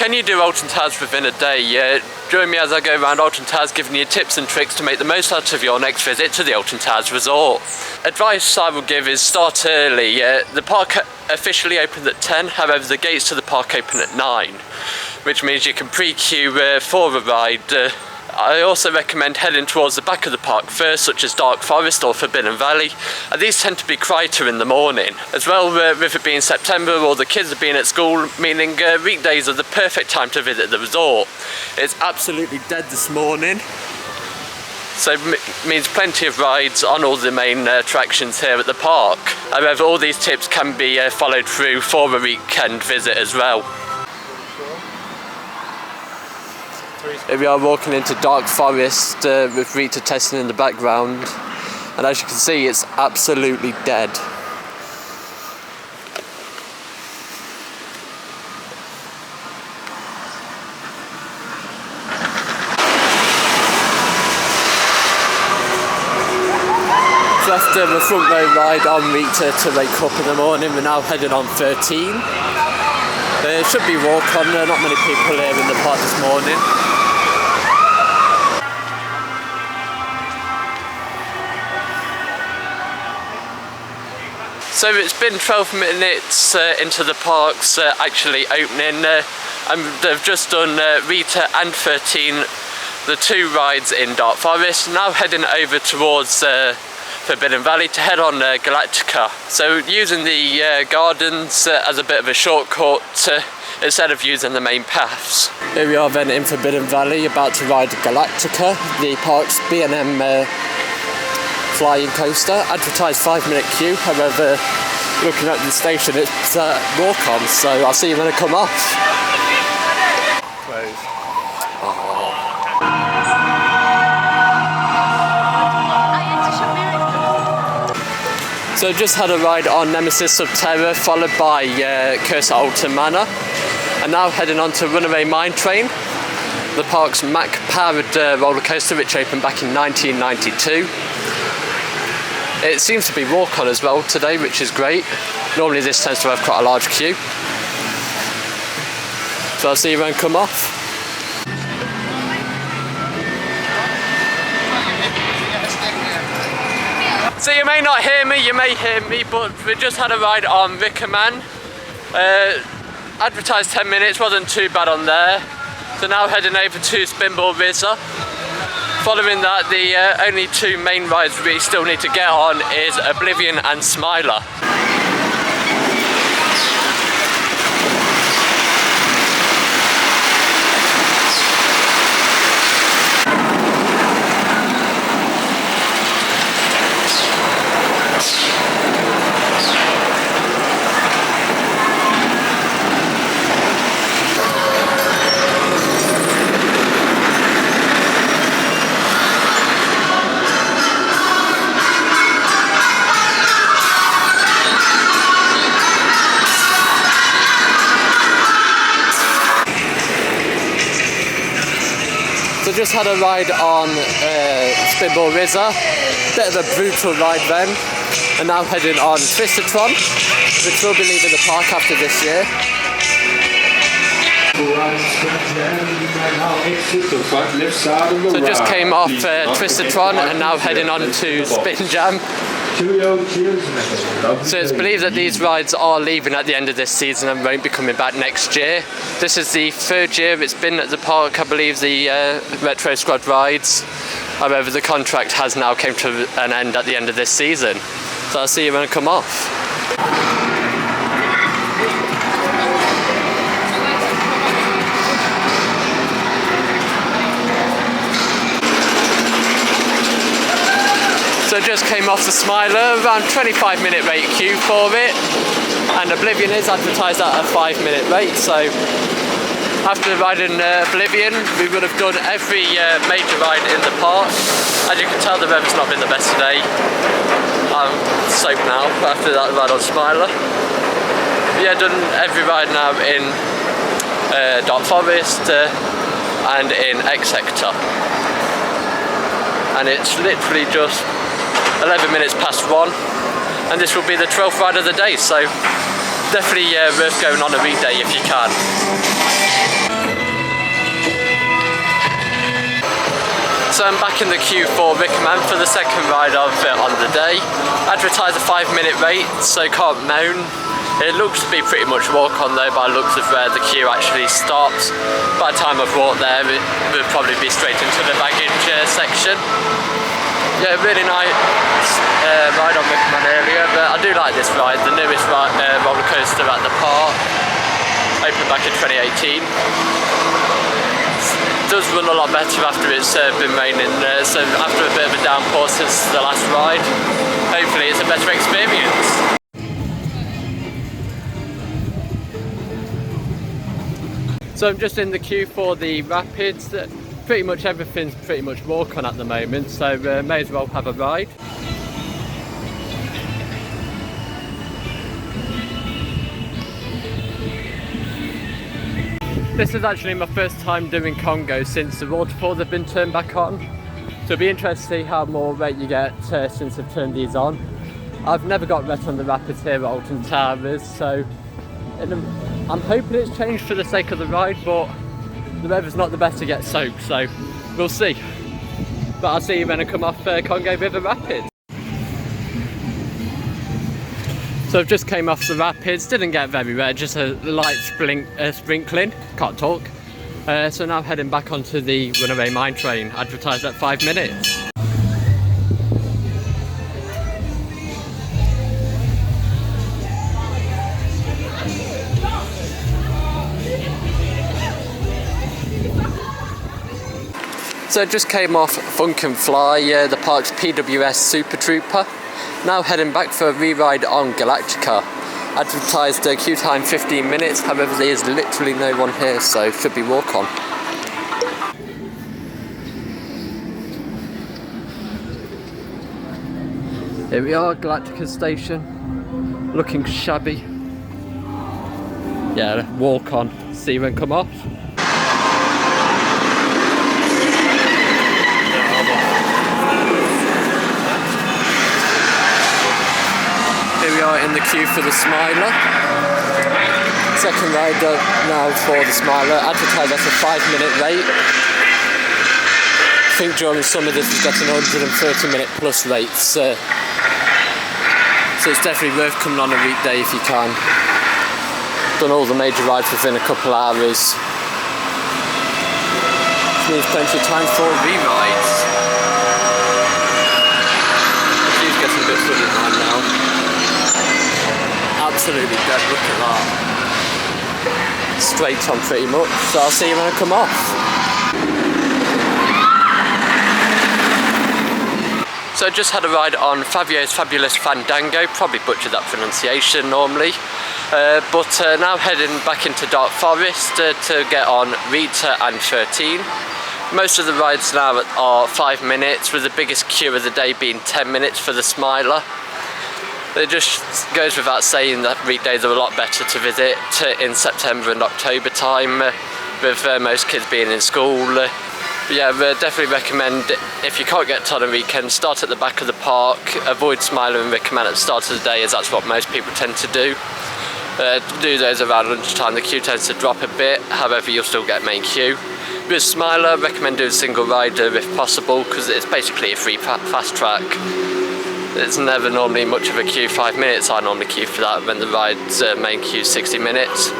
Can you do Alton Towers within a day? Join me as I go around Alton Towers giving you tips and tricks to make the most out of your next visit to the Alton Towers Resort. Advice I will give is start early. The park officially opened at 10, however the gates to the park open at 9, which means you can pre-queue for a ride. I also recommend heading towards the back of the park first, such as Dark Forest or Forbidden Valley, and these tend to be quieter in the morning. As well, with it being September, all the kids are being at school, meaning weekdays are the perfect time to visit the resort. It's absolutely dead this morning, so it means plenty of rides on all the main attractions here at the park. However, all these tips can be followed through for a weekend visit as well. Here we are walking into Dark Forest with Rita testing in the background, and as you can see it's absolutely dead. So after the front row ride on Rita to wake up in the morning, we're now heading on 13. There should be walk on, not many people here in the park this morning. So it's been 12 minutes into the park's actually opening, and they've just done Rita and 13, the two rides in Dark Forest. Now heading over towards Forbidden Valley to head on Galactica. So using the gardens as a bit of a shortcut instead of using the main paths. Here we are then in Forbidden Valley, about to ride Galactica, the park's B&M flying coaster. Advertised 5-minute queue, however looking at the station it's walk on, so I'll see you when I come off. Close. So just had a ride on Nemesis of Terror, followed by Curse at Alton Manor, and now heading on to Runaway Mine Train, the park's Mac-powered roller coaster, which opened back in 1992. It seems to be walk-on as well today, which is great. Normally this tends to have quite a large queue. So I'll see you when I come off. So you may not hear me, you may hear me, but we just had a ride on Rickerman. Advertised 10 minutes, wasn't too bad on there. So now heading over to Spinball Rizza. Following that, the only two main rides we still need to get on is Oblivion and Smiler. So just had a ride on Spinball Rizza, bit of a brutal ride then, and now heading on Twistertron, which will be leaving the park after this year. So just came off Twistertron and now heading on to Spin Jam. So it's believed that these rides are leaving at the end of this season and won't be coming back next year. This is the third year it's been at the park, I believe, the Retro Squad rides. However, the contract has now come to an end at the end of this season. So I'll see you when I come off. So just came off the Smiler, around 25-minute wait queue for it, and Oblivion is advertised at a 5-minute wait. So after riding Oblivion, we would have done every major ride in the park. As you can tell, the weather's not been the best today. I'm soaked now after that ride on Smiler. But yeah, done every ride now in Dark Forest and in X Sector. And it's literally just 11 minutes past 1, and this will be the 12th ride of the day, so definitely worth going on a weekday if you can. I'm back in the queue for recommend for the second ride of on the day. Advertise a 5-minute wait, so can't moan. It looks to be pretty much walk on though by looks of where the queue actually stops. By the time I've walked there, it will probably be straight into the baggage section. Yeah, really nice ride on recommend earlier, but I do like this ride, the newest roller coaster at the park. Opened back in 2018. Does run a lot better after it's been raining, so after a bit of a downpour since the last ride, hopefully it's a better experience. So I'm just in the queue for the rapids. Pretty much everything's pretty much walk on at the moment, so may as well have a ride. This is actually my first time doing Congo since the waterfalls have been turned back on. So it'll be interesting to see how more rate you get since I've turned these on. I've never got wet on the rapids here at Alton Towers, so I'm hoping it's changed for the sake of the ride, but the weather's not the best to get soaked, so we'll see. But I'll see you when I come off Congo River Rapids. So I've just came off the rapids, didn't get very wet, just a light sprinkling, can't talk. So now heading back onto the runaway mine train, advertised at 5 minutes. So I just came off Funk and Fly, the park's PWS Super Trooper. Now heading back for a re-ride on Galactica. Advertised queue time 15 minutes, however there is literally no one here, so should be walk on. Here we are, Galactica station, looking shabby. Yeah, walk on, see when come off. Here we are in the queue for the Smiler. Second ride now for the Smiler. Advertised as a 5-minute wait. I think during summer this is getting 130-minute plus rates. So it's definitely worth coming on a weekday if you can. Done all the major rides within a couple hours. Which means plenty of time for re-rides. The queue's getting a bit flooded right now. Absolutely dead, look at that. Straight on pretty much, so I'll see you when I come off. So I just had a ride on Fabio's Fabulous Fandango, probably butchered that pronunciation normally. But now heading back into Dark Forest to get on Rita and 13. Most of the rides now are 5 minutes, with the biggest queue of the day being 10 minutes for the Smiler. It just goes without saying that weekdays are a lot better to visit in September and October time, with most kids being in school. But yeah, definitely recommend, if you can't get to on a weekend, start at the back of the park, avoid Smiler and recommend at the start of the day, as that's what most people tend to do. Do those around lunchtime, the queue tends to drop a bit, however you'll still get main queue. With Smiler, recommend doing a single rider if possible, because it's basically a free fast track. It's never normally much of a queue, 5 minutes. I normally queue for that when the ride's main queue 60 minutes.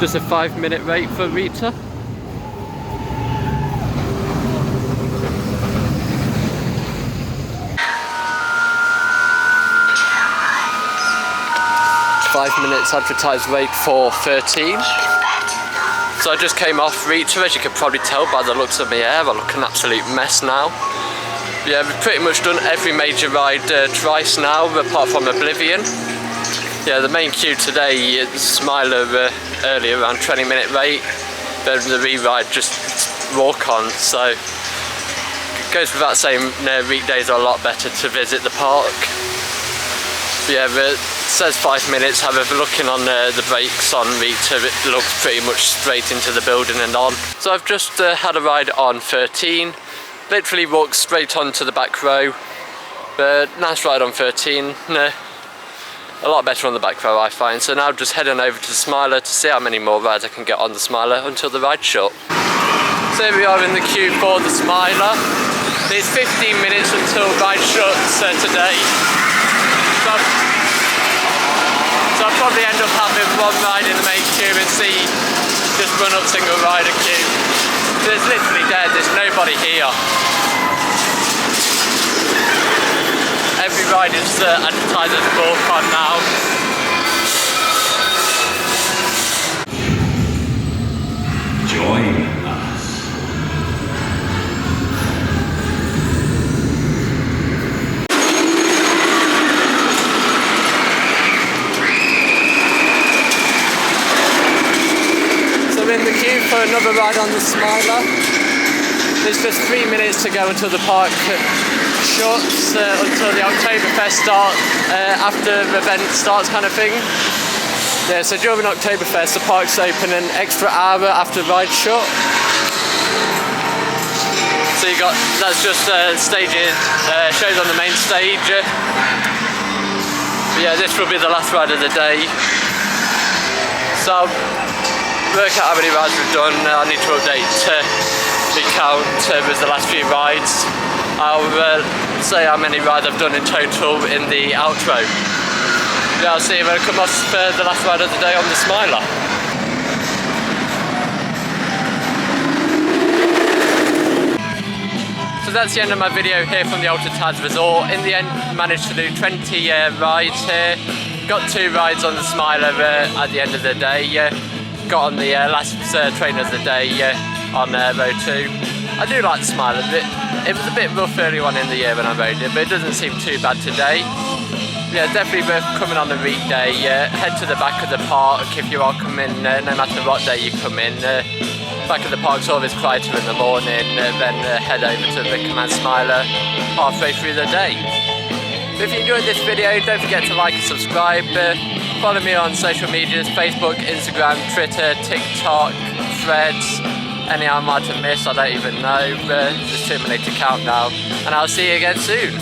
Just a 5-minute wait for Rita. Five minutes advertised wait for 13. So I just came off Rita, as you can probably tell by the looks of my hair. I look an absolute mess now. Yeah, we've pretty much done every major ride twice now, apart from Oblivion. Yeah, the main queue today, Smiler earlier, around 20-minute wait. Then the re-ride just walk on, so it goes without saying weekdays are a lot better to visit the park. But yeah, it says 5 minutes, however looking on the brakes on Rita, it looks pretty much straight into the building and on. So I've just had a ride on 13. Literally walked straight onto the back row, but nice ride on 13, a lot better on the back row I find. So now just heading over to the Smiler to see how many more rides I can get on the Smiler until the ride's shut. So here we are in the queue for the Smiler. There's 15 minutes until ride shuts today. So I'll probably end up having one ride in the main queue and just run up single rider queue. So it's literally dead, there's nobody here. Every ride is advertised as walk on now. Join us. So we're in the queue for another ride on the Smiler. There's just 3 minutes to go until the park shuts, until the Oktoberfest starts, after the event starts kind of thing. Yeah, so during Oktoberfest the park's open an extra hour after the ride shut. So that's just stages, shows on the main stage. But yeah, this will be the last ride of the day. So work out how many rides we've done. I need to update the count with the last few rides. I'll say how many rides I've done in total in the outro. Yeah, I'll see you when I come off for the last ride of the day on the Smiler. So that's the end of my video here from the Alton Towers Resort. In the end, managed to do 20 rides here. Got 2 rides on the Smiler at the end of the day. Got on the last train of the day on row 2. I do like the Smiler. It was a bit rough early on in the year when I rode it, but it doesn't seem too bad today. Yeah, definitely worth coming on a weekday. Head to the back of the park if you are coming, no matter what day you come in. Back of the park's always quieter in the morning, then head over to the Command Smiler halfway through the day. But if you enjoyed this video, don't forget to like and subscribe. Follow me on social medias, Facebook, Instagram, Twitter, TikTok, Threads. Any I might have missed, I don't even know. There's too many to count now. And I'll see you again soon.